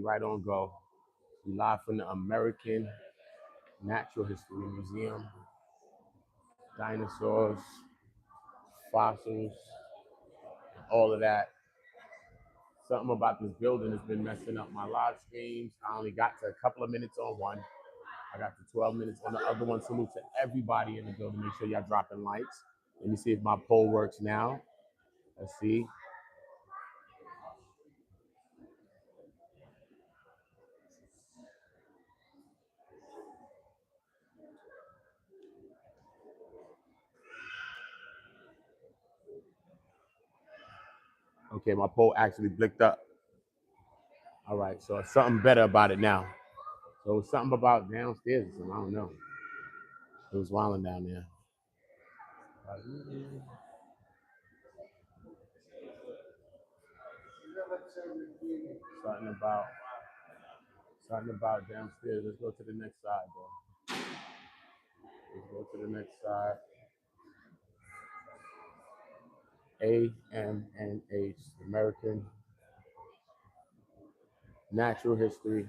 Right on go. We live from the American Natural History Museum. Dinosaurs, fossils, all of that. Something about this building has been messing up my live streams. I only got to a couple of minutes on one. I got to 12 minutes on the other one. Salute to everybody in the building. Make sure y'all dropping likes. Let me see if my poll works now. Let's see. Okay, my poll actually blicked up. All right, so it's something better about it now. So it's something about downstairs or something. I don't know. It was wilding down there. Something about downstairs. Let's go to the next side, bro. Let's go to the next side. AMNH, American Natural History.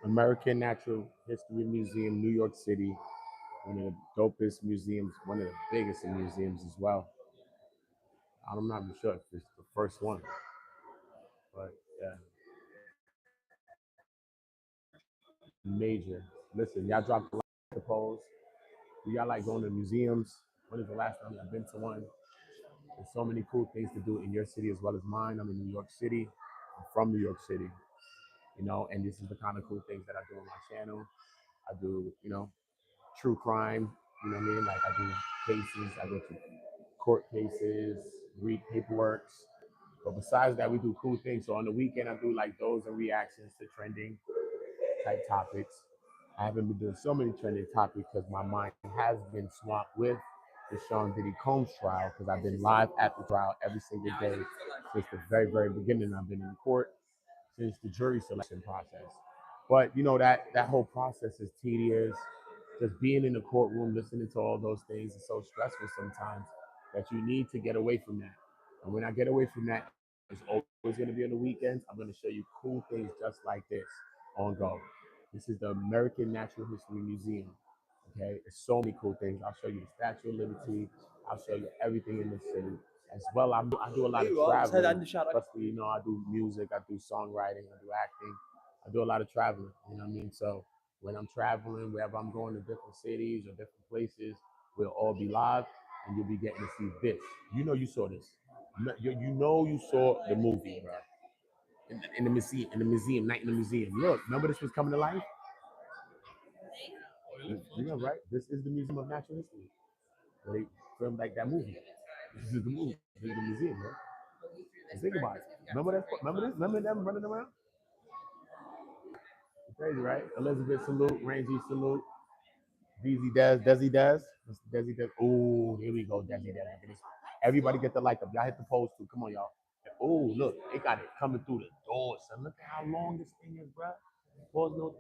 American Natural History Museum, New York City. One of the dopest museums, one of the biggest museums as well. I'm not even sure if it's the first one, but yeah, major. Listen, y'all dropped a lot of polls. Do y'all like going to museums? When is the last time y'all been to one? There's so many cool things to do in your city as well as mine. I'm in New York City. I'm from New York City, and this is the kind of cool things that I do on my channel. I do, true crime, what I mean? Like I do cases, I go to court cases, read paperwork. But besides that, we do cool things. So on the weekend, I do like those and reactions to trending type topics. I haven't been doing so many trending topics because my mind has been swamped with the Sean Diddy Combs trial because I've been live at the trial every single day since the very, very beginning. I've been in court since the jury selection process. But that whole process is tedious. Just being in the courtroom, listening to all those things is so stressful sometimes that you need to get away from that. And when I get away from that, it's always going to be on the weekends. I'm going to show you cool things just like this on Go. This is the American Natural History Museum. Okay, there's so many cool things. I'll show you the Statue of Liberty. I'll show you everything in the city. As well, I do a lot of traveling, especially, I do music, I do songwriting, I do acting. I do a lot of traveling, you know what I mean? So when I'm traveling, wherever I'm going to different cities or different places, we'll all be live and you'll be getting to see this. You saw this. You saw the movie, bro. In the museum, night in the museum. Look, remember this was coming to life? Right? This is the Museum of Natural History. Where they filmed like that movie. This is the movie. This is the museum, bro. And think about it. Remember that? Remember this? Remember them running around? Crazy, right? Elizabeth salute, Rangy salute, Desi Des. Desi Des. Oh, here we go, Desi Des. Everybody get the like up. Y'all hit the post too. Come on, y'all. Oh, look, they got it coming through the door, son. Look at how long this thing is, bro. Pause no.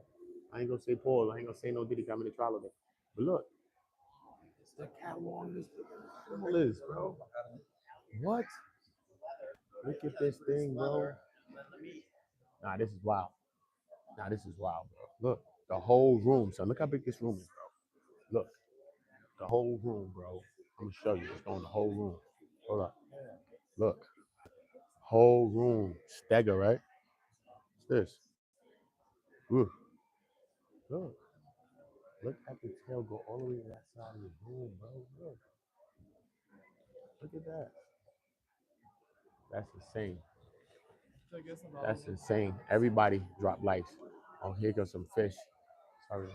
I ain't gonna say pause. I ain't gonna say no Diddy coming to trial of it. But look, look how long this thing is, bro. What? Look at this thing, bro. Nah, this is wild. Nah, this is wild, bro. Look, the whole room, son. Look how big this room is, bro. Look, the whole room, bro. I'm gonna show you. It's on the whole room. Hold up. Look. whole room. Stega, right? What's this? Ooh, look. Look at the tail go all the way to that side of the room, bro. Look at that. That's insane. That's insane. Everybody drop likes. Oh, here goes some fish. Sorry.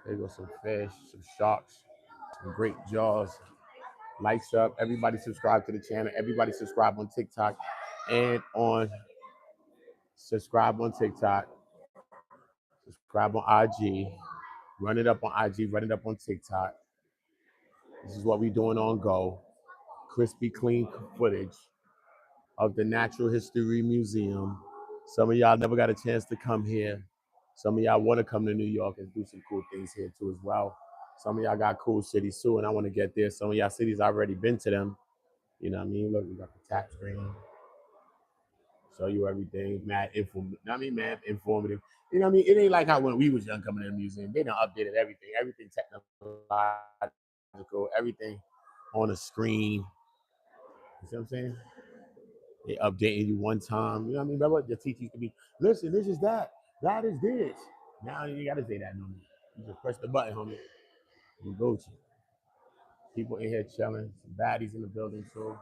Here goes some fish, some sharks, some great jaws. Likes up. Everybody subscribe to the channel. Everybody subscribe on TikTok and on subscribe on TikTok. Subscribe on IG. Run it up on IG. Run it up on TikTok. This is what we doing on Go. Crispy, clean footage of the Natural History Museum. Some of y'all never got a chance to come here. Some of y'all want to come to New York and do some cool things here too as well. Some of y'all got cool cities too, and I want to get there. Some of y'all cities I already been to them. You know what I mean? Look, we got the tap screen. Show you everything. Mad informative. Mad informative. You know what I mean? It ain't like how when we was young coming to the museum. They done updated everything. Everything technological. Everything on a screen. You see what I'm saying? They updating you one time. You know what I mean? Remember the teacher used to be, listen, this is that. That is this. Now you gotta say that no more. You just press the button, homie. You go to. People in here chilling. Some baddies in the building too.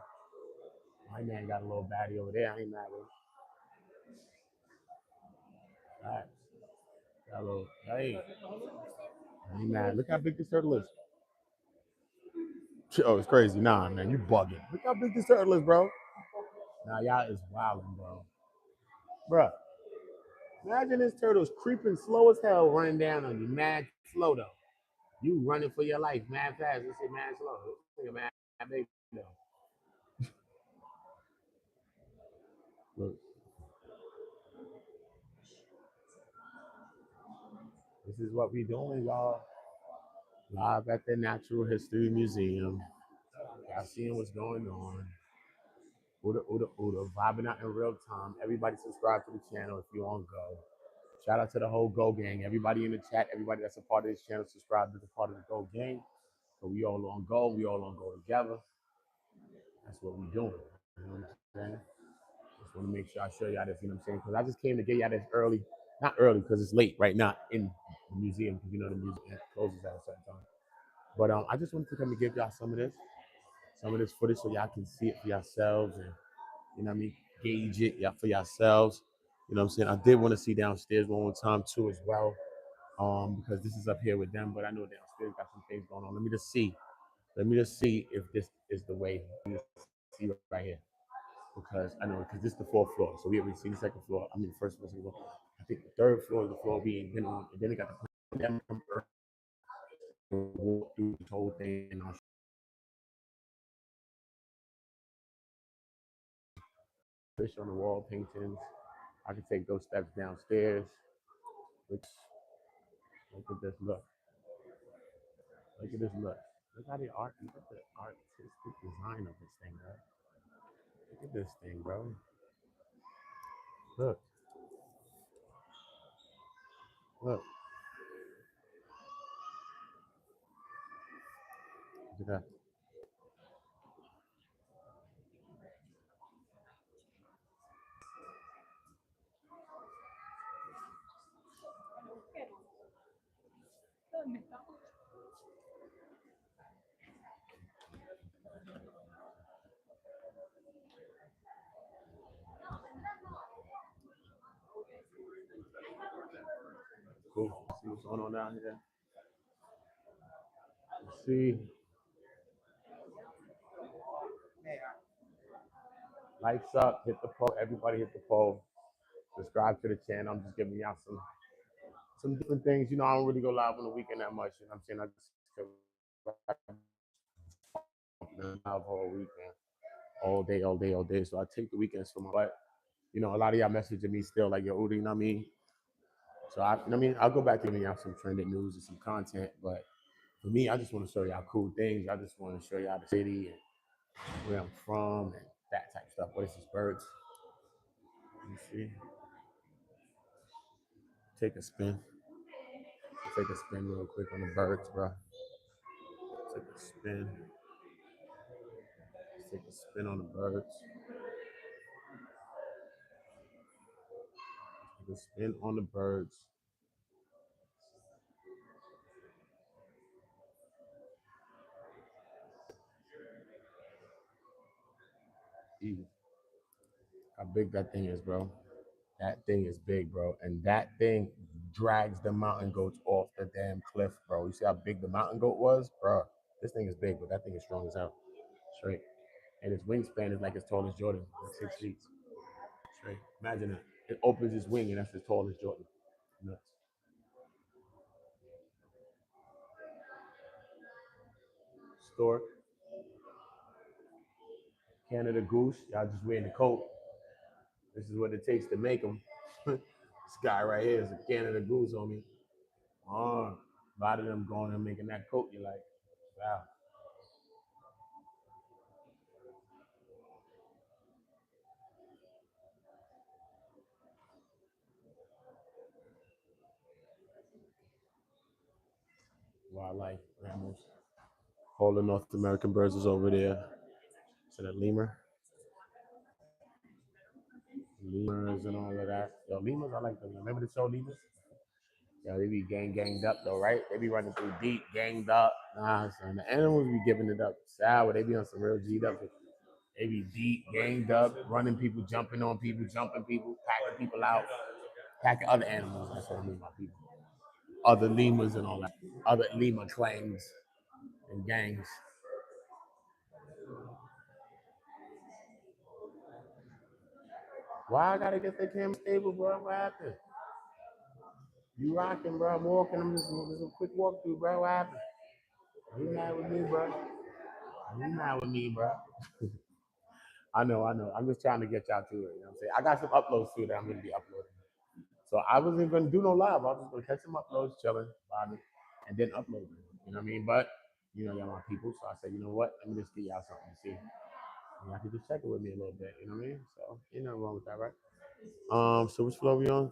My man got a little baddie over there. I ain't mad with him. All right. Got a little, hey. I ain't mad. Look how big this turtle is. Oh, it's crazy. Nah, man, you bugging. Look how big this turtle is, bro. Nah, y'all is wilding, bro. Bruh, imagine this turtle's creeping slow as hell running down on you. Mad slow, though. You running for your life, mad fast. This shit mad slow. This nigga mad big, though. Look, this is what we doing, y'all. Live at the Natural History Museum. Y'all seeing what's going on. Ooda, vibing out in real time. Everybody subscribe to the channel if you on Go. Shout out to the whole Go gang. Everybody in the chat, everybody that's a part of this channel, subscribe to the part of the Go gang. So we all on Go. We all on Go together. That's what we doing. You know what I'm saying? Just want to make sure I show y'all this, you know what I'm saying? Because I just came to get y'all this early. Not early, because it's late right now in the museum, because you know the museum closes at a certain time. But I just wanted to come and give y'all some of this footage so y'all can see it for yourselves and, you know what I mean, gauge it for yourselves. You know what I'm saying? I did want to see downstairs one more time too as well, because this is up here with them, but I know downstairs got some things going on. Let me just see. Let me just see if this is the way. Let me just see right here. Because I know, because this is the fourth floor. So we haven't seen the second floor. I mean, the first floor, second floor. I think the third floor is the floor we ain't been on. And then they got the them from Earth to walk through this whole thing. And I'll fish on the wall paintings. I can take those steps downstairs. Which, look at this look. Look at this look. Look how the art, look at the artistic design of this thing, bro. Look at this thing, bro. Look, look. Look at that. Cool. See what's going on down here. See, likes up, hit the poll. Everybody hit the poll. Subscribe to the channel. I'm just giving y'all some different things. You know, I don't really go live on the weekend that much. You know what I'm saying? I just live all weekend, all day, all day, all day. So I take the weekends for my but you know, a lot of y'all messaging me still like, yo, Uda, you know what I mean? So you know what I mean, I'll go back to giving y'all some trending news and some content, but for me, I just want to show y'all cool things. I just want to show y'all the city and where I'm from and that type of stuff. What is this, birds? Let me see. Take a spin. Take a spin real quick on the birds, bro. Take a spin. Take a spin on the birds. You can spin on the birds. Easy. How big that thing is, bro. That thing is big, bro. And that thing drags the mountain goats off the damn cliff, bro. You see how big the mountain goat was? Bro, this thing is big, but that thing is strong as hell. Straight. And its wingspan is like as tall as Jordan, like 6 feet. Straight. Imagine that. It opens its wing and that's as tall as Jordan. Nuts. Stork, Canada goose. Y'all just wearing the coat. This is what it takes to make them. This guy right here is a Canada goose, homie. Oh, a lot of them going and making that coat. You're like, wow. Wildlife, mammals. All the North American birds is over there. So the lemur, lemurs and all of that. Yo, lemurs, I like them. Remember the show Lemurs? Yeah, they be ganged up though, right? They be running through deep, ganged up. Nah, son. The animals be giving it up sour. They be on some real G'd up. They be deep, ganged up, running people, jumping on people, jumping people, packing people out, packing other animals. That's what I mean by people. Other lemurs and all that. Other lemur clans and gangs. Why I gotta get the camera stable, bro? What happened? You rocking, bro. I'm walking. I'm just a quick walk through, bro. What happened? You mad with me, bro? You mad with me, bro? I know. I'm just trying to get y'all to it. You know what I'm saying? I got some uploads too that I'm gonna be uploading. So I wasn't gonna do no live. I was just gonna catch some uploads, chilling, vibing, and then upload them. You know what I mean? But you know, y'all my people. So I said, you know what? Let me just get y'all something to see. And y'all can just check it with me a little bit. You know what I mean? So ain't nothing wrong with that, right? So which floor we on?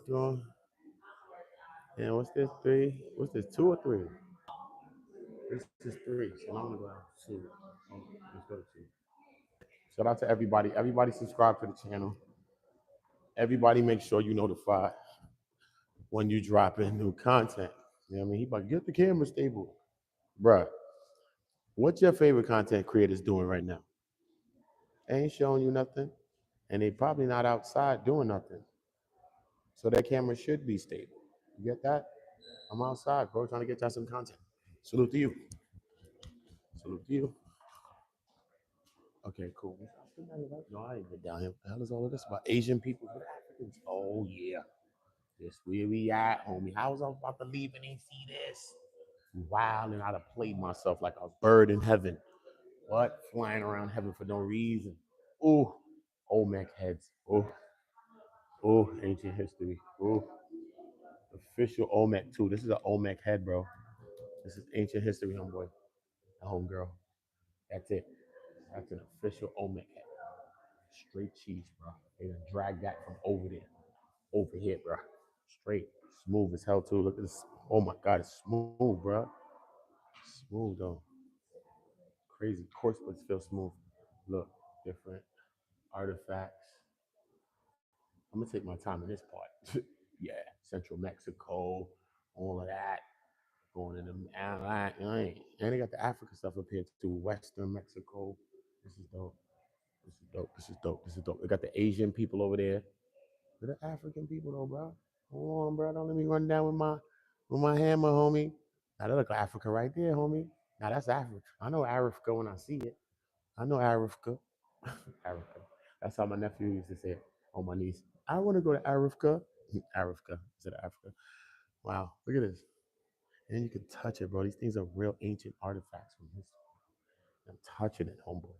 And what's this? Three? What's this? Two or three? This is three. So I'm gonna go two. Let's go to two. Shout out to everybody. Everybody subscribe to the channel. Everybody make sure you notified when you drop in new content. You know what I mean? He about to get the camera stable. Bruh, what's your favorite content creators doing right now? They ain't showing you nothing. And they probably not outside doing nothing. So that camera should be stable. You get that? I'm outside, bro, trying to get y'all some content. Salute to you. Salute to you. Okay, cool. No, I ain't been down here. What the hell is all of this about Asian people? What Africans? Oh yeah. This where we at, homie. How was I about to leave and ain't see this? Wild and I'd have played myself like a bird in heaven. What? Flying around heaven for no reason. Ooh, Olmec heads. Oh, ancient history. Oh, official Olmec too. This is an Olmec head, bro. This is ancient history, homeboy. A homegirl. That's it. That's an official Olmec head. Straight cheese, bro. They done drag that from over there, over here, bro. Straight, smooth as hell too. Look at this. Oh my God, it's smooth, bro. Smooth though. Crazy. Course, but it feels smooth. Look, different artifacts. I'm gonna take my time in this part. Yeah, Central Mexico, all of that. Going in the and they got the Africa stuff up here too. Western Mexico. This is dope. This is dope. This is dope. This is dope. They got the Asian people over there. They're the African people though, bro. Hold on, bro. Don't let me run down with my hammer, homie. Now that look like Africa right there, homie. Now that's Africa. I know Africa when I see it. I know Africa. Africa. That's how my nephew used to say it on my niece. I want to go to Africa. Africa. Instead of Africa. Wow. Look at this. And then you can touch it, bro. These things are real ancient artifacts from history. I'm touching it, homeboy.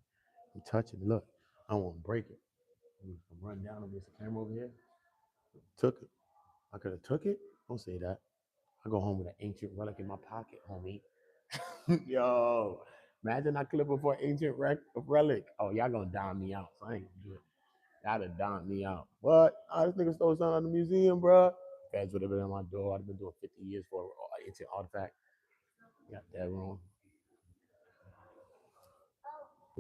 I'm touching it. Look, I won't break it. I'm run down over this camera over here. Took it. I could have took it. Don't say that. I go home with an ancient relic in my pocket, homie. Yo, imagine I clip it for an ancient relic. Oh, y'all gonna down me out. So I ain't gonna do it. Y'all done down me out. What? Oh, this nigga stole something out of the museum, bro. Feds would have been on my door. I'd have been doing 50 years for an ancient artifact. Got that wrong.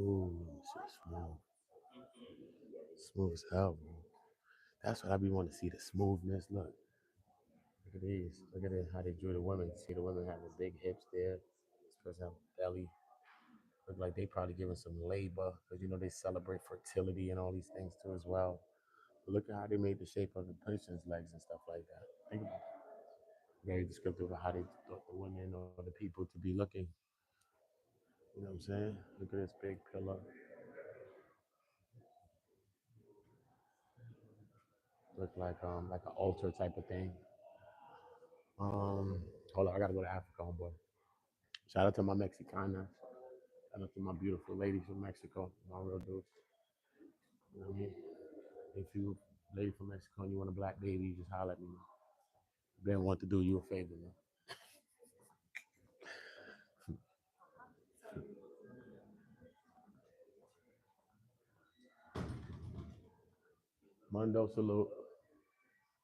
Ooh, shit smooth. Smooth as hell, bro. That's what I be wanting to see, the smoothness. Look at these. Look at it, how they drew the women. See the women having big hips there. This person have a belly. Look like they probably giving some labor because you know they celebrate fertility and all these things too as well. But look at how they made the shape of the person's legs and stuff like that. Think about it. Very descriptive of how they thought the women or the people to be looking. You know what I'm saying? Look at this big pillar. Look like an altar type of thing. Um, Hold on, I gotta go to Africa, homeboy. Shout out to my Mexicana. Shout out to my beautiful ladies from Mexico, my real dudes. You know what I mean? If you lady from Mexico and you want a black baby, just holler at me. Ben want to do you a favor, man. Mundo salute.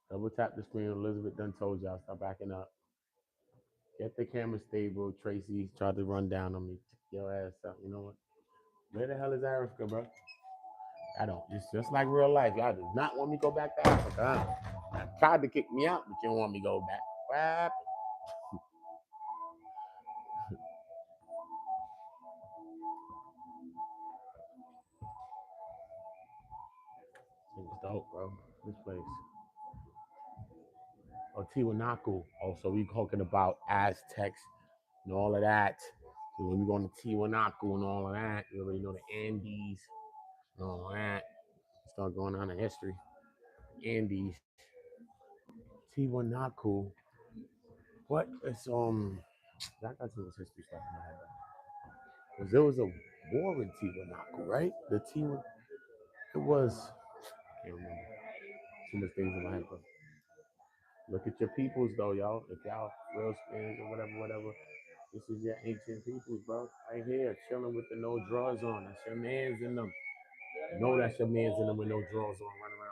Double tap the screen. Elizabeth done told y'all stop backing up. Get the camera stable. Tracy tried to run down on me. Took your ass out. You know what? Where the hell is Africa, bro? I don't. It's just like real life. Y'all do not want me to go back to Africa. Huh? I tried to kick me out, but you don't want me to go back. What? It's dope, bro. This place. Oh, Tiwanaku. Also, we talking about Aztecs and all of that. So when we go to Tiwanaku and all of that, you already know the Andes and all of that. Start going on in history. Andes, Tiwanaku. What is I got some history stuff in my head. Because there was a war in Tiwanaku, right? The Tiwan, it was. I can't remember. Too much things in my head, bro. Look at your peoples, though, y'all. If y'all real Spanish or whatever, whatever. This is your ancient peoples, bro. Right here, chilling with the no drawers on. That's your man's in them. No, that's your man's in them with no drawers on, running around.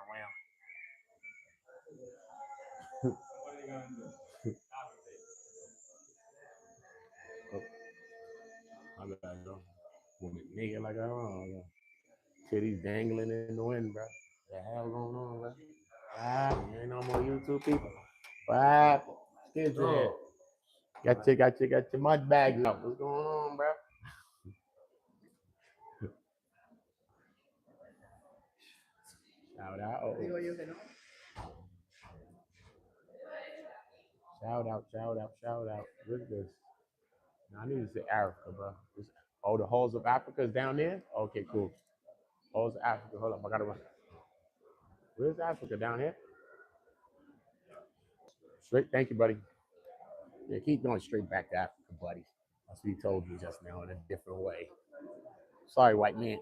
Oh, my bad, though. Woman naked like I don't know. Titties dangling in the wind, bro. What the hell going on, bro? You ain't no more YouTube people. What? Scared your head. Got your mud bags up. What's going on, bro? Shout out. Shout out. What is this? No, I need to say Africa, bro. Oh, the halls of Africa is down there? Okay, cool. Halls of Africa. Hold up, I gotta run. Where's Africa? Down here? Straight. Thank you, buddy. Yeah, keep going straight back to Africa, buddy. That's what he told me just now in a different way. Sorry, white man.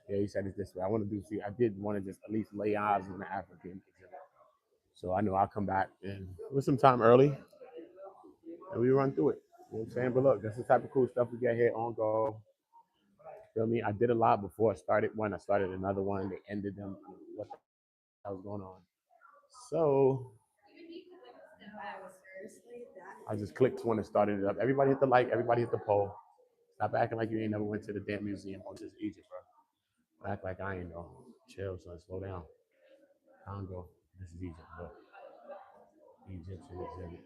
Yeah, he said it this way. I want to do, see, I did want to just at least lay eyes on the African exhibit. So I know I'll come back and with some time early and we run through it. You know what I'm saying? But look, that's the type of cool stuff we get here on Go. Feel me? I did a lot before I started one. I started another one. They ended them. What the hell was going on? So I just clicked one and started it up. Everybody hit the like. Everybody hit the poll. Stop acting like you ain't never went to the damn museum. Oh, this is Egypt, bro. Act like I ain't know. Chill, son. Slow down. Congo. This is Egypt, bro. Egyptian exhibit.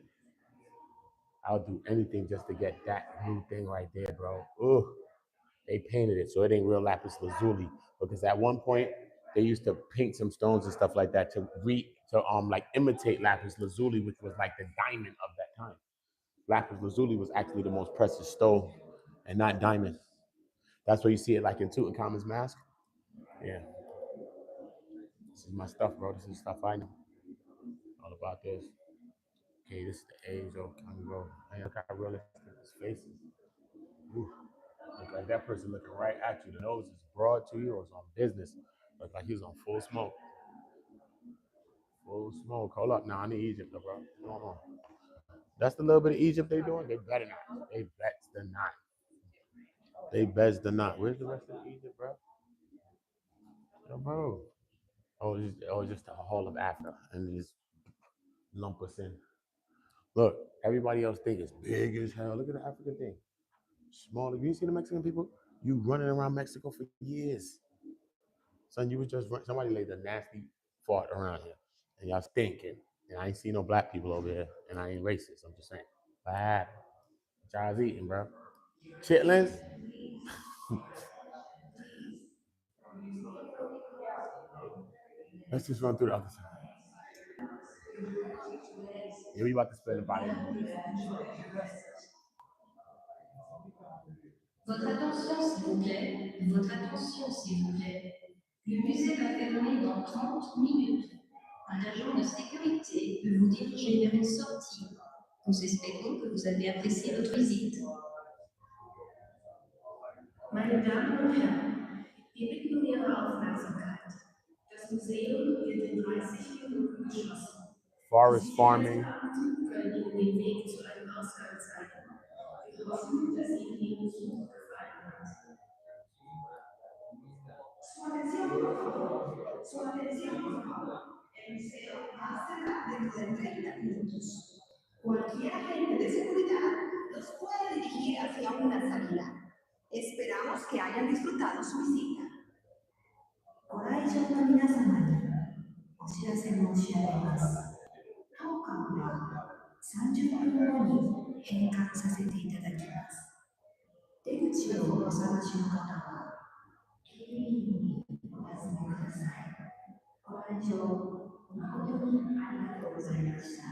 I'll do anything just to get that new thing right there, bro. Ugh. They painted it, so it ain't real lapis lazuli. Because at one point they used to paint some stones and stuff like that to like imitate lapis lazuli, which was like the diamond of that time. Lapis lazuli was actually the most precious stone, and not diamond. That's where you see it like in Tutankhamun's mask. Yeah, this is my stuff, bro. This is stuff I know all about this. Okay, this is the age of Congo. Hey, look how realistic his face is. Ooh. Look like that person looking right at you. The nose is broad to you or it's on business. Look like he's on full smoke. Full smoke. Hold up. Now I need Egypt, though, bro. What's going on? That's the little bit of Egypt they doing. They better not. They bets the not. They bets the not. Where's the rest of Egypt, bro? Yo, bro. Just the whole of Africa, and they just lump us in. Look, everybody else think it's big as hell. Look at the African thing. Small. Have you seen the Mexican people? You running around Mexico for years. Son, you was just somebody laid a nasty fart around here, and y'all stinking. And I ain't see no black people over here, and I ain't racist. I'm just saying. What happened? What y'all's eating, bro? Chitlins? Let's just run through the other side. Yeah, we about to spend about 8 minutes. Votre attention, s'il vous plaît. Votre attention, s'il vous plaît. Le musée va fermer dans 30 minutes. Un agent de sécurité peut vous diriger vers une sortie. Nous espérons que vous avez apprécié votre visite. Meine Damen und Herren, wir bitten um Ihre Aufmerksamkeit. Das Museum wird in 30 Minuten geschlossen. Forest farming. Können Ihnen den Weg zu einem Ausgang zeigen. Wir hoffen, dass Ihnen Ihr Besuch gefallen hat. Su atención, por favor. Su atención, por favor. El museo va a cerrar dentro de 30 minutos. Cualquier agente de seguridad los puede dirigir hacia una salida. Esperamos que hayan disfrutado su visita. ご来場の皆様にお知らせ申し上げます。当館は30分後に閉館させていただきます。出口をお探しの方は警備員にお尋ねください。ご来場誠にありがとうございました。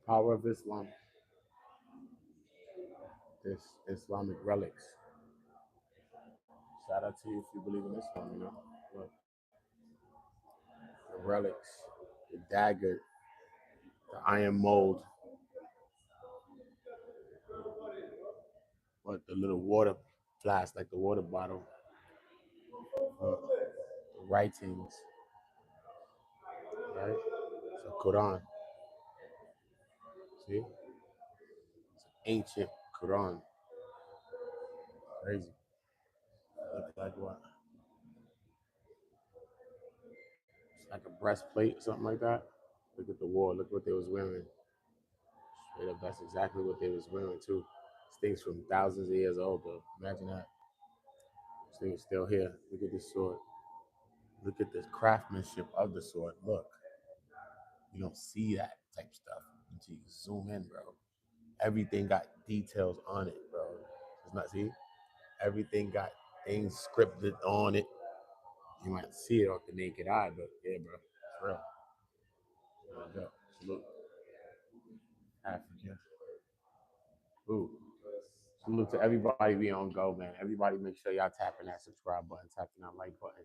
Power of Islam. This Islamic relics. Shout out to you if you believe in Islam, you know. Look, the relics, the dagger, the iron mold, what the little water flask, like the water bottle, the writings, right? It's a Quran. See? It's an ancient Quran. Crazy. Looks like what? It's like a breastplate or something like that. Look at the war. Look what they was wearing. Straight up, that's exactly what they was wearing too. This thing's from thousands of years old, though. Imagine that. This thing is still here. Look at this sword. Look at the craftsmanship of the sword. Look. You don't see that type of stuff until you zoom in, bro. Everything got details on it, bro. It's not, see? Everything got things scripted on it. You might see it off the naked eye, but yeah, bro, it's real. Salute. Africa. Ooh. Salute to everybody we on go, man. Everybody make sure y'all tapping that subscribe button, tapping that like button.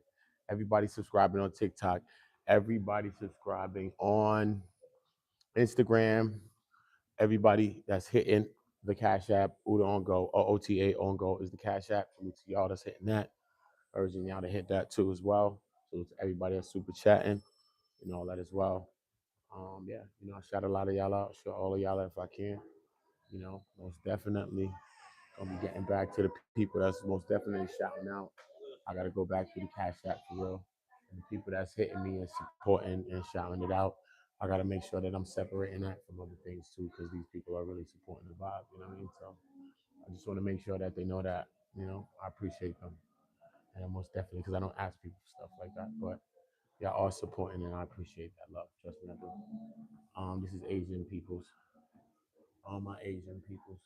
Everybody subscribing on TikTok. Everybody subscribing on Instagram. Everybody that's hitting the Cash App, OOTAONGO, OOTAONGO is the Cash App. Salute to y'all that's hitting that. Urging y'all to hit that too as well. Salute to everybody that's super chatting and all that as well. Yeah, you know, I shout a lot of y'all out. Shout all of y'all out if I can. You know, most definitely gonna be getting back to the people that's most definitely shouting out. I gotta go back to the Cash App for real. And the people that's hitting me and supporting and shouting it out, I gotta make sure that I'm separating that from other things too, because these people are really supporting the vibe. You know what I mean? So I just want to make sure that they know that, you know, I appreciate them. And most definitely, because I don't ask people for stuff like that. But y'all are supporting and I appreciate that love. Trust me, I do. This is Asian peoples. All my Asian peoples.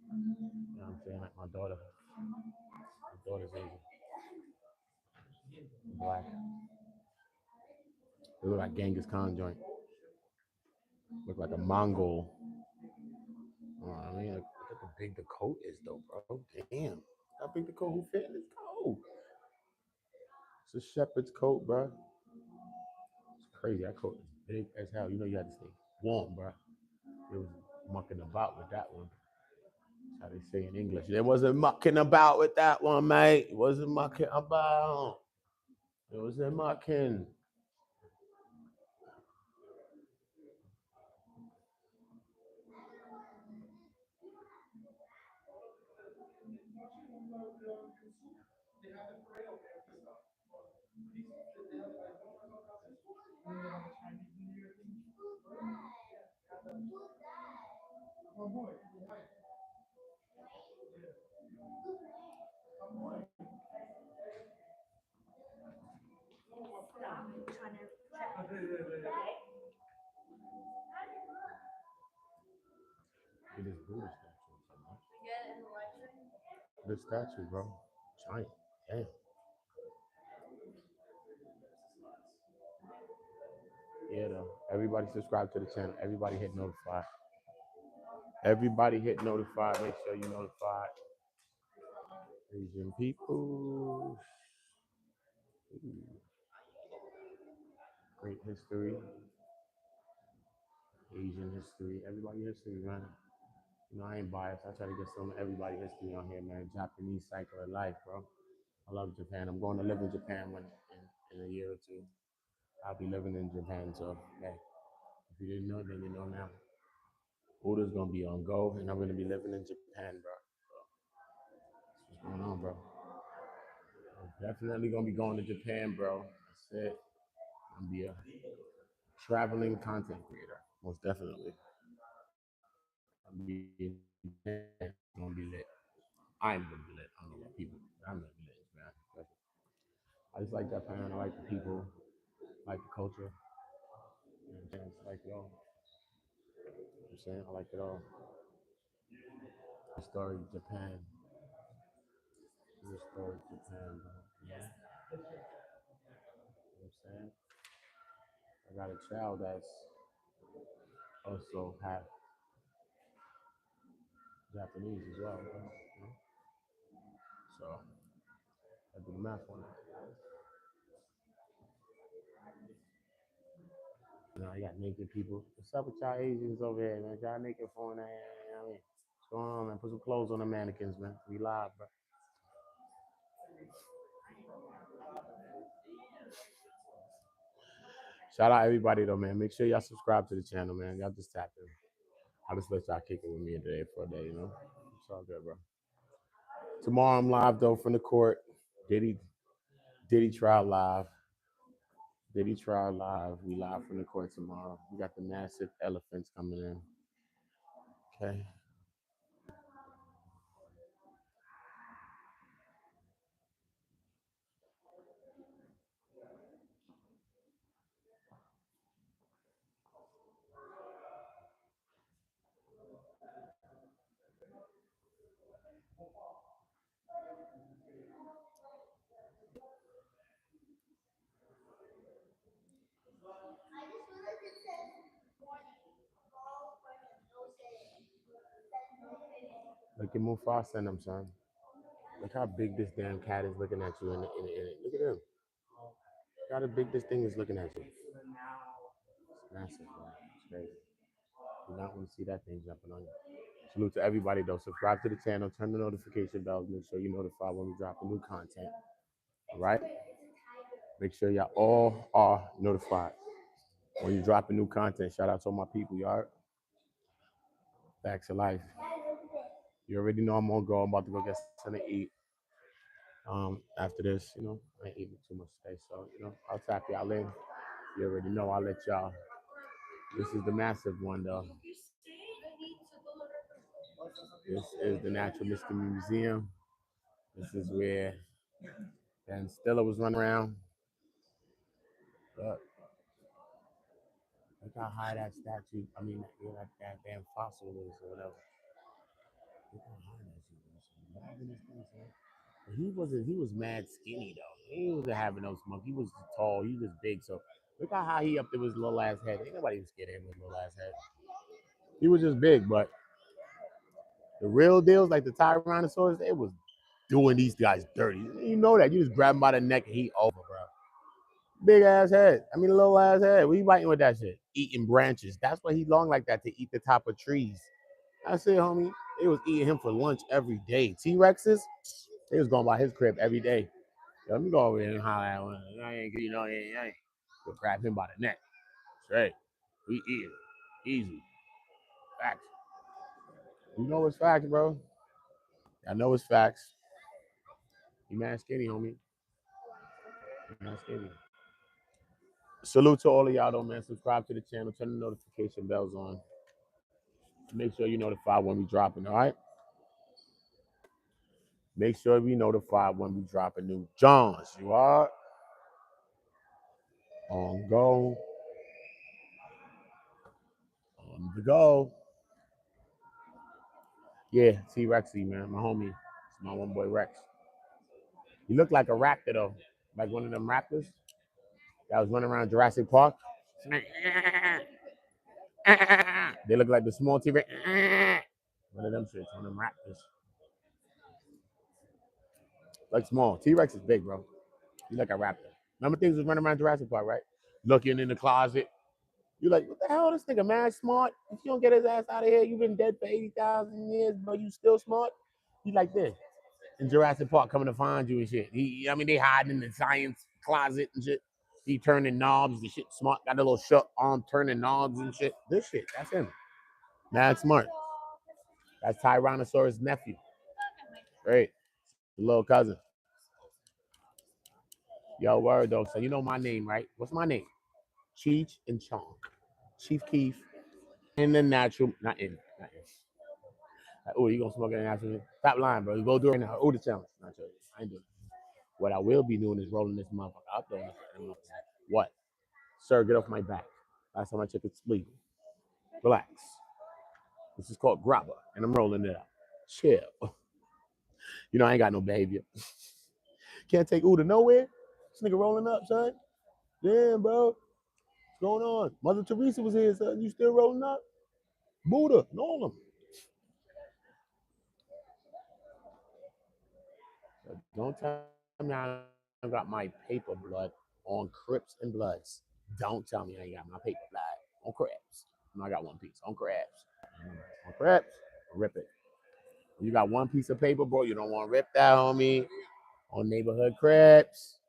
You know what I'm saying? Like my daughter. My daughter's Asian. Black. They look like Genghis Khan joint. Look like a Mongol. I mean, look at how big the coat is, though, bro. Damn. How big the coat? Who fit in this coat? It's a shepherd's coat, bro. It's crazy. That coat is big as hell. You know you had to stay warm, bro. It was mucking about with that one. That's how they say in English. It wasn't mucking about with that one, mate. It wasn't mucking about. It wasn't mucking. It is Buddha statue. This statue, bro. Giant. Damn. Yeah, though. Everybody subscribe to the channel. Everybody hit notify. Everybody hit notify. Make sure you notified. Asian people. Great history. Asian history. Everybody history, man. You know, I ain't biased. I try to get some of everybody history on here, man. Japanese cycle of life, bro. I love Japan. I'm going to live in Japan in a year or two. I'll be living in Japan, so hey, if you didn't know, then you know now. Oda's gonna be on go, and I'm gonna be living in Japan, bro. So that's what's going on, bro. I'm definitely gonna be going to Japan, bro. That's it. I'm gonna be a traveling content creator, most definitely. I'm be in Japan. It's gonna be lit. I'm gonna be lit. I don't know about people. I'm gonna be lit, man. I just like Japan. I like the people. I like the culture. You know what I'm saying? It's like it all. You know what I'm saying? I like it all. Story Japan. Story Japan, bro. You know what I'm saying? I got a child that's also half Japanese as well, bro. You know? So I do the math on that. You know, I got naked people. What's up with y'all Asians over here, man? Y'all naked for that. You know what I mean? What's going on, man? Put some clothes on the mannequins, man. We live, bro. Shout out everybody though, man. Make sure y'all subscribe to the channel, man. Y'all just tap in. I just let y'all kick it with me today for a day, you know. It's all good, bro. Tomorrow I'm live though from the court. Diddy trial live. Diddy trial live. We live from the court tomorrow. We got the massive elephants coming in. Okay. Look at Mufasa and them, son. Look how big this damn cat is looking at you. Look at him. Look how big this thing is looking at you. It's massive, bro. It's crazy. You not want to see that thing jumping on you. Salute to everybody, though. Subscribe to the channel. Turn the notification bells. Make sure you notify when we drop a new content. All right? Make sure y'all all are notified when you drop a new content. Shout out to all my people, y'all. Facts of life. You already know I'm gonna go. I'm about to go get something to eat. After this, you know, I ain't eating too much today, so you know, I'll tap y'all in. You already know I'll let y'all. This is the massive one, though. This is the Natural Mystery Museum. This is where Ben Stiller was running around. Look how high that statue, that damn fossil is or whatever. Look how high that shit is. What happened to this thing, son? He was mad skinny though. He wasn't having no smoke. He was tall, he was big. So look how high he up there with his little ass head. Ain't nobody was scared of him with his little ass head. He was just big, but the real deals, like the Tyrannosaurus, they was doing these guys dirty. You know that. You just grab him by the neck and he over, bro. Big ass head. I mean, little ass head. What you biting with that shit? Eating branches. That's why he long like that, to eat the top of trees. I said, homie, they was eating him for lunch every day. T-Rexes, they was going by his crib every day. Let me go over here and holler at one. I ain't, you know, I ain't. Go grab him by the neck. Straight. We eat it. Easy. Facts. You know it's facts, bro. I know it's facts. You mad skinny, homie. You mad skinny. Salute to all of y'all, though, man. Subscribe to the channel. Turn the notification bells on. Make sure you notified when we dropping, all right? Make sure we notified when we dropping new Johns. You are on go, on the go. Yeah, T Rexy, man, my homie. It's my one boy Rex. He looked like a raptor though, like one of them raptors that was running around Jurassic Park. They look like the small T Rex. One of them shits, one of them raptors. Like small. T Rex is big, bro. He's like a raptor. Remember things was running around Jurassic Park, right? Looking in the closet. You're like, what the hell? This nigga mad smart. If you don't get his ass out of here, you've been dead for 80,000 years, but you still smart. He's like this. In Jurassic Park coming to find you and shit. I mean, they hiding in the science closet and shit. He turning knobs and shit. Smart. Got a little short arm turning knobs and shit. This shit. That's him. Mad smart. That's Tyrannosaurus' nephew. Great. The little cousin. Yo, word though. So you know my name, right? What's my name? Cheech and Chonk. Chief Keef. In the natural. Not in. Oh, you gonna smoke it in the natural? Stop lying, bro. You go do it right now. Oh, the challenge. Not sure. I ain't doing it. What I will be doing is rolling this motherfucker up there. What? Sir, get off my back. Last time I checked, it's legal. Relax. This is called grabber, and I'm rolling it up. Chill. You know, I ain't got no behavior. Can't take Uda nowhere. This nigga rolling up, son. Damn, bro. What's going on? Mother Teresa was here, son. You still rolling up? Buddha, Nolan. Don't tell me I got my paper blood on Crips and Bloods. Don't tell me I ain't got my paper blood on Crips. No, I got one piece on Crips. On Crips, rip it. You got one piece of paper, bro. You don't want to rip that on me. On neighborhood Crips,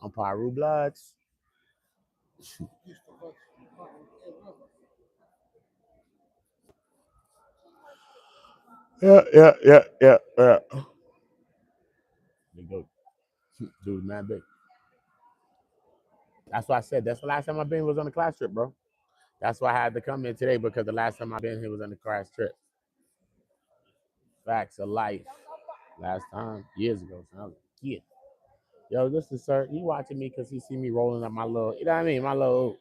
on Paru Bloods. Yeah. They go, dude, man, big. That's why I said that's the last time I've been was on the class trip, bro. That's why I had to come in today because the last time I've been here was on the class trip. Facts of life. Last time, years ago, so I was a kid. Yo, this is sir. He watching me because he see me rolling up my little, you know what I mean? My little oak.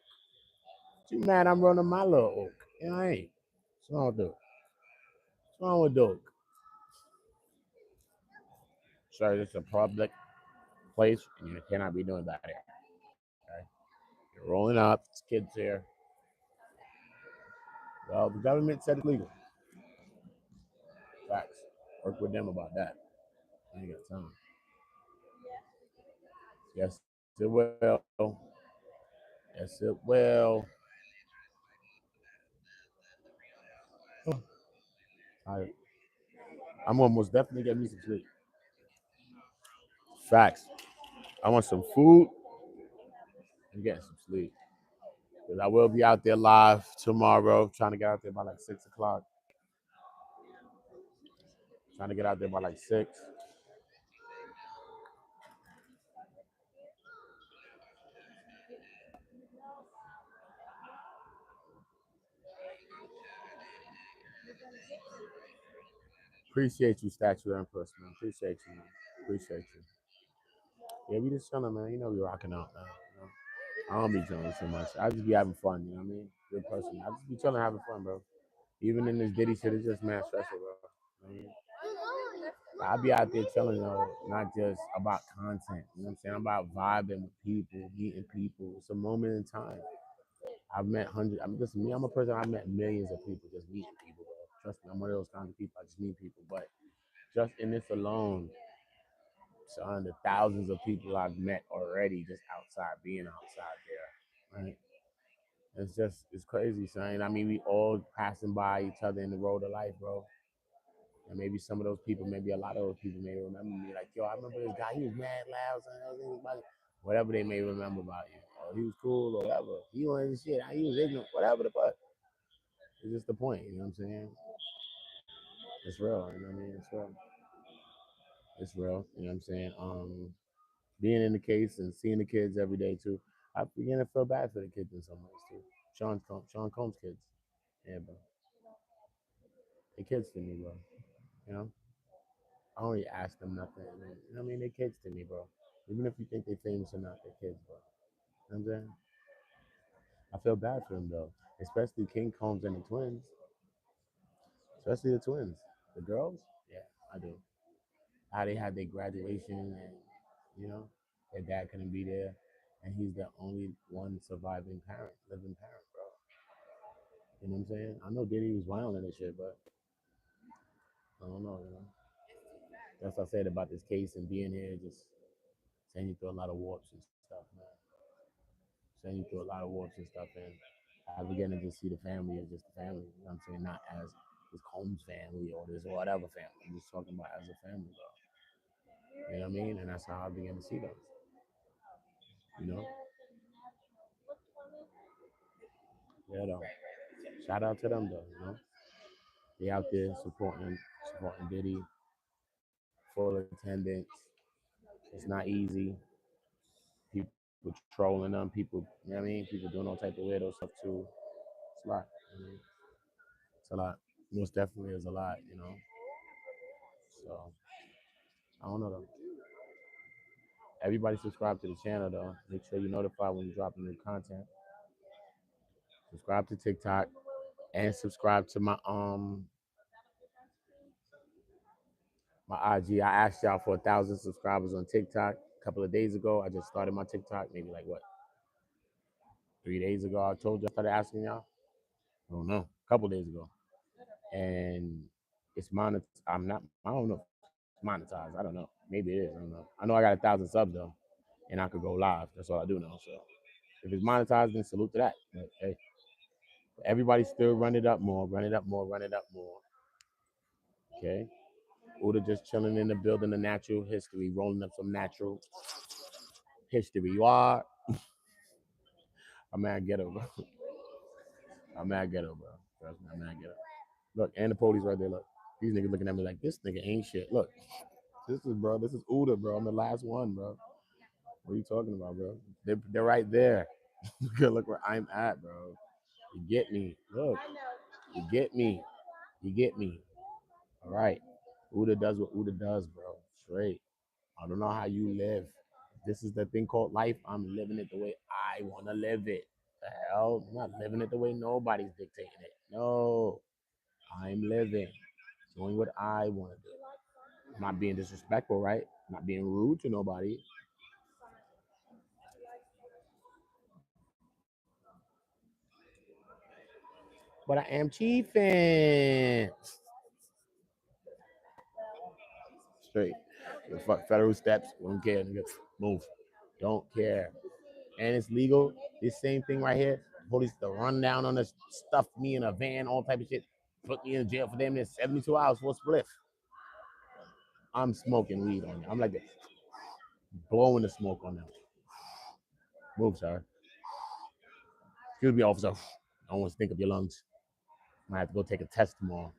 You mad I'm rolling my little oak? You know, I ain't. What's wrong with Duke? What's wrong with Duke? Sir, this is a public place and you cannot be doing that here. Okay? You're rolling up, it's kids here. Well, the government said it's legal. Facts. Work with them about that. I ain't got time. Yes, it will. Yes, it will. I, I'm gonna most definitely get me some sleep. Facts. I want some food and get some sleep. Because I will be out there live tomorrow, trying to get out there by like 6 o'clock. Trying to get out there by like 6. Appreciate you, Statue Empress, man. Appreciate you, man. Appreciate you. Yeah, we just chilling, man. You know we rocking out, man. You know? I don't be chilling so much. I just be having fun, you know what I mean? Good person. I just be chilling, having fun, bro. Even in this Diddy shit, it's just mad stressful, bro. I mean, I be out there chilling, though, not just about content. You know what I'm saying? I'm about vibing with people, meeting people. It's a moment in time. I've met hundreds. I'm just me. I'm a person. I've met millions of people just meeting people, bro. Trust me, I'm one of those kinds of people. I just meet people. But just in this alone, son, the thousands of people I've met already just outside, being outside there, right? It's crazy, son. I mean, we all passing by each other in the road of life, bro. And maybe some of those people, maybe a lot of those people may remember me like, yo, I remember this guy. He was mad loud, son. Whatever they may remember about you. Oh, he was cool or whatever. He wasn't shit. He was ignorant. Whatever the fuck. It's just the point. You know what I'm saying? It's real. You know what I mean? It's real. It's real. You know what I'm saying? Being in the case and seeing the kids every day too. I begin to feel bad for the kids in some ways too. Sean Combs kids. Yeah, bro. kids to me, bro. You know, I don't really ask them nothing. You know what I mean? They're kids to me, bro. Even if you think they're famous or not, they're kids, bro. You know what I'm saying? I feel bad for them though, especially King Combs and the twins, especially the twins. The girls, yeah, I do. How they had their graduation and you know their dad couldn't be there, and he's the only one surviving parent, living parent, bro. You know what I'm saying? I know Diddy was violent and shit, but I don't know. You know, that's what I said about this case and being here, just sending you through a lot of warps and stuff, man. Sending you through a lot of warps and stuff, and I began to just see the family as just a family. You know what I'm saying? Not as this Combs family or this whatever family. I'm just talking about as a family, bro. You know what I mean? And that's how I began to see them. You know? Yeah, though. Shout out to them though, you know. They out there supporting Diddy, full attendance. It's not easy. People trolling them, people, you know what I mean? People doing all type of weirdo stuff too. It's a lot. I mean, it's a lot. Most definitely is a lot, you know. So I don't know though. Everybody subscribe to the channel though. Make sure you're notified when we drop new content. Subscribe to TikTok and subscribe to my IG. I asked y'all for 1,000 subscribers on TikTok a couple of days ago. I just started my TikTok, maybe like what, 3 days ago. I told you I started asking y'all. I don't know, a couple of days ago, and it's monetized. I'm not. I don't know. It's monetized. I don't know. Maybe it is. I don't know. I know I got 1,000 subs though, and I could go live. That's all I do know. So if it's monetized, then salute to that. But hey, everybody still run it up more, run it up more, run it up more. Okay. Uda just chilling in the building of natural history, rolling up some natural history. You are. I'm mad ghetto, bro. I'm mad ghetto, bro. Trust me, I'm mad ghetto. Look, and the police right there. Look, these niggas looking at me like this nigga ain't shit. Look, this is bro. This is Uda, bro. I'm the last one, bro. What are you talking about, bro? They're right there. Look where I'm at, bro. You get me? Look, you get me? You get me? All right. Uda does what Uda does, bro. Straight. I don't know how you live. This is the thing called life. I'm living it the way I want to live it. The hell? I'm not living it the way nobody's dictating it. No. I'm living, doing what I want to do. I'm not being disrespectful, right? I'm not being rude to nobody. But I am chiefing. Straight. Fuck federal steps. Don't care, nigga. Move. Don't care. And it's legal. This same thing right here. Police to run down on us, stuff me in a van, all type of shit. Put me in jail for them. There's 72 hours for a spliff. I'm smoking weed on you. I'm like this, blowing the smoke on them. Move, sir. Excuse me, officer. I don't want to stink up your lungs. I might have to go take a test tomorrow.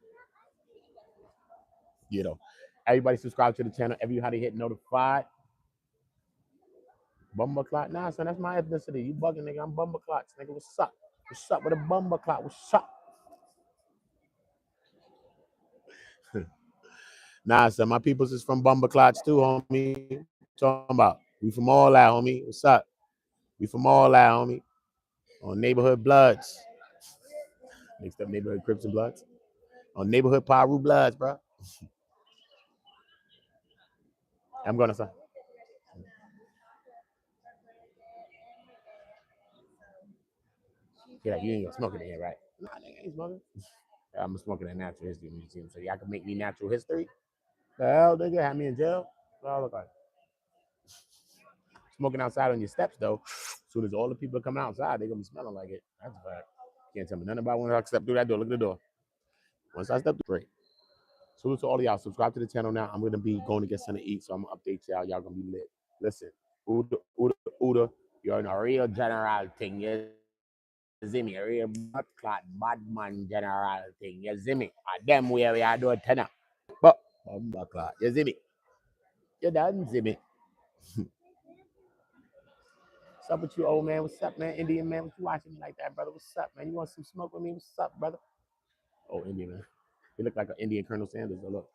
You know. Everybody subscribe to the channel. Everybody hit notified. Bumba clock. Nah, son, that's my ethnicity. You bugging, nigga. I'm bumba clocks, nigga. What's up? What's up with a bumba clock? What's up? Nah, son, my peoples is from bumba clocks too, homie. Talking about. We from all that, homie. What's up? We from all that, homie. On neighborhood bloods. Mixed up neighborhood Crips and Bloods. On neighborhood Paru Bloods, bro. I'm gonna say. Yeah, you ain't gonna smoke it in here, right? Nah, nigga, I ain't smoking. I'm smoking at Natural History Museum, so y'all can make me natural history. The hell, nigga, have me in jail? What I look like? Smoking outside on your steps, though. As soon as all the people are coming outside, they're gonna be smelling like it. That's a fact. Can't tell me nothing about when I step through that door. Look at the door. Once I step through, great. Salute to all of y'all. Subscribe to the channel now. I'm gonna be going to get something to eat, so I'm gonna update y'all. Y'all gonna be lit. Listen, Uda, Uda, Uda, you're in a real general thing. You see me? A real blood clot, bad man general thing. You see me? Them way we are doing tenor. But, clot. You see me? You done see me? What's up with you, old man? What's up, man? Indian man, what you watching me like that, brother? What's up, man? You want some smoke with me? What's up, brother? Oh, Indian man. He look like an Indian Colonel Sanders. So look,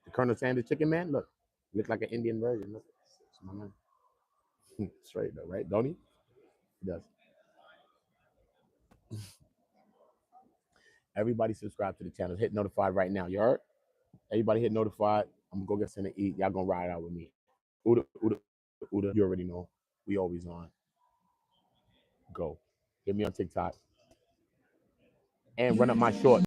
the Colonel Sanders chicken man. Look, he look like an Indian version. Look, it's my man. Straight though, right? Don't he? He does. Everybody subscribe to the channel. Hit notified right now. You heard? Everybody hit notified. I'm gonna go get something to eat. Y'all gonna ride out with me. Uda, Uda, Uda. You already know. We always on. Go. Hit me on TikTok. And run up my short.